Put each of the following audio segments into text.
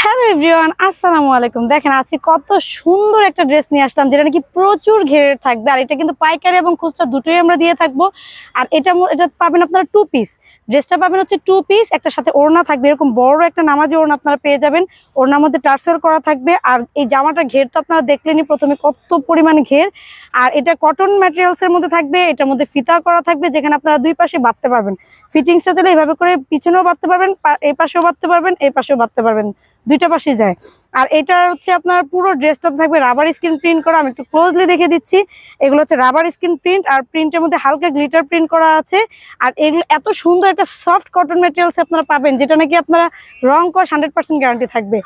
Hello everyone, আসসালামু আলাইকুম। দেখেন আজকে কত সুন্দর একটা ড্রেস নিয়ে আসলাম, যেটা নাকি প্রচুর ঘেরের থাকবে। আর এটা কিন্তু পাইকারি এবং খুচরা দুটোই আমরা দিয়ে থাকবো। আর এটা পাবেন আপনারা টু পিস। ড্রেসটা পাবেন হচ্ছে টু পিস, একটা সাথে ওড়না থাকবে, এরকম বড় একটা নামাজি ওড়না আপনারা পেয়ে যাবেন। ওড়নার মধ্যে টার্সেল করা থাকবে। আর এই জামাটা ঘের তো আপনারা দেখলেনই প্রথমে কত পরিমাণ ঘের। আর এটা কটন ম্যাটেরিয়ালসের মধ্যে থাকবে, এটার মধ্যে ফিতা করা থাকবে, যেখানে আপনারা দুই পাশে বাঁধতে পারবেন। ফিটিংসটা চাইলে এইভাবে করে পিছনেও বাঁধতে পারবেন, এই পাশেও বাঁধতে পারবেন, এই পাশেও বাঁধতে পারবেন, দুইটা পাশে যায়। আর এটা হচ্ছে আপনার পুরো ড্রেসটা থাকবে রাবার স্ক্রিন প্রিন্ট করা। আমি একটু ক্লোজলি দেখে দিচ্ছি। এগুলো হচ্ছে রাবার স্ক্রিন প্রিন্ট, আর প্রিন্টের মধ্যে হালকা গ্লিটার প্রিন্ট করা আছে। আর এগুলো এত সুন্দর একটা সফট কটন ম্যাটেরিয়ালস আপনারা পাবেন, যেটা নাকি আপনারা রং কস 100% গ্যারান্টি থাকবে।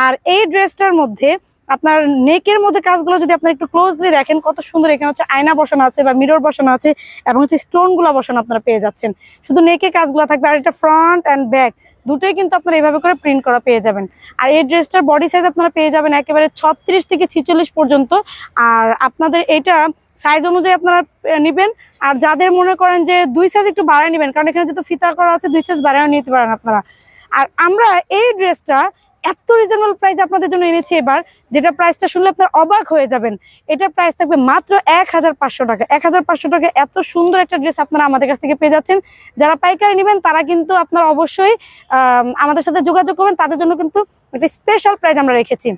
আর এই ড্রেসটার মধ্যে আপনার নেকের মধ্যে কাজগুলো যদি আপনারা একটু ক্লোজলি দেখেন, কত সুন্দর। এখানে হচ্ছে আয়না বসানো আছে বা মিরর বসানো আছে, এবং হচ্ছে স্টোনগুলো বসানো আপনারা পেয়ে যাচ্ছেন। শুধু নেকে কাজগুলো থাকবে। আর এটা ফ্রন্ট অ্যান্ড ব্যাক দুটোই কিন্তু আপনারা এইভাবে করে প্রিন্ট করা পেয়ে যাবেন। আর এই ড্রেসটার বডি সাইজ আপনারা পেয়ে যাবেন একেবারে 36 থেকে 46 পর্যন্ত। আর আপনাদের এটা সাইজ অনুযায়ী আপনারা নেবেন। আর যাদের মনে করেন যে দুই সাইজ একটু বাড়ায় নেবেন, কারণ এখানে যেহেতু ফিতা করা আছে, দুই সাইজ বাড়ায় নিতে পারেন আপনারা। আর আমরা এই ড্রেসটা এত রিজনেবল প্রাইস আপনাদের জন্য এনেছি এবার, যেটা প্রাইসটা শুনলে আপনার অবাক হয়ে যাবেন। এটা প্রাইস থাকবে মাত্র 1500 টাকা। 1500 টাকা এত সুন্দর একটা ড্রেস আপনারা আমাদের কাছ থেকে পেয়ে যাচ্ছেন। যারা পাইকারি নেবেন তারা কিন্তু আপনারা অবশ্যই আমাদের সাথে যোগাযোগ করবেন, তাদের জন্য কিন্তু একটা স্পেশাল প্রাইস আমরা রেখেছি।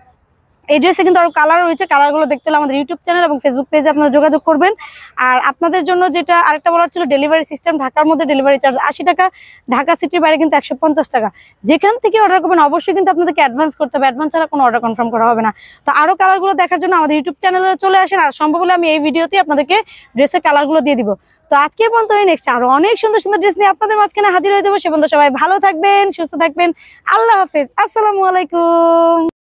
এই ড্রেসে কিন্তু আরো কালার রয়েছে, কালারগুলো দেখতে হলে আমাদের ইউটিউব চ্যানেল এবং ফেসবুক পেজে আপনারা যোগাযোগ করবেন। আর আপনাদের জন্য যেটা আরেকটা বলার ছিল, ডেলিভারি সিস্টেম। ঢাকার মধ্যে ডেলিভারি চার্জ 80 টাকা, ঢাকা সিটির বাইরে কিন্তু 150 টাকা। যেখান থেকে অর্ডার করবেন অবশ্যই কিন্তু আপনাদেরকে অ্যাডভান্স করতে হবে, অ্যাডভান্স ছাড়া কোনো অর্ডার কনফার্ম করা হবে না। তো আরো কালারগুলো দেখার জন্য আমাদের ইউটিউব চ্যানেলে চলে আসেন। আর সম্ভব হলে আমি এই ভিডিওতে আপনাদেরকে ড্রেসের কালারগুলো দিয়ে দিব। তো আজকে পর্যন্ত নেক্সট আরো অনেক সুন্দর সুন্দর ড্রেস নিয়ে আপনাদের মাঝখানে হাজির হয়ে যাবো। সে পর্যন্ত সবাই ভালো থাকবেন, সুস্থ থাকবেন। আল্লাহ হাফেজ, আসসালামু আলাইকুম।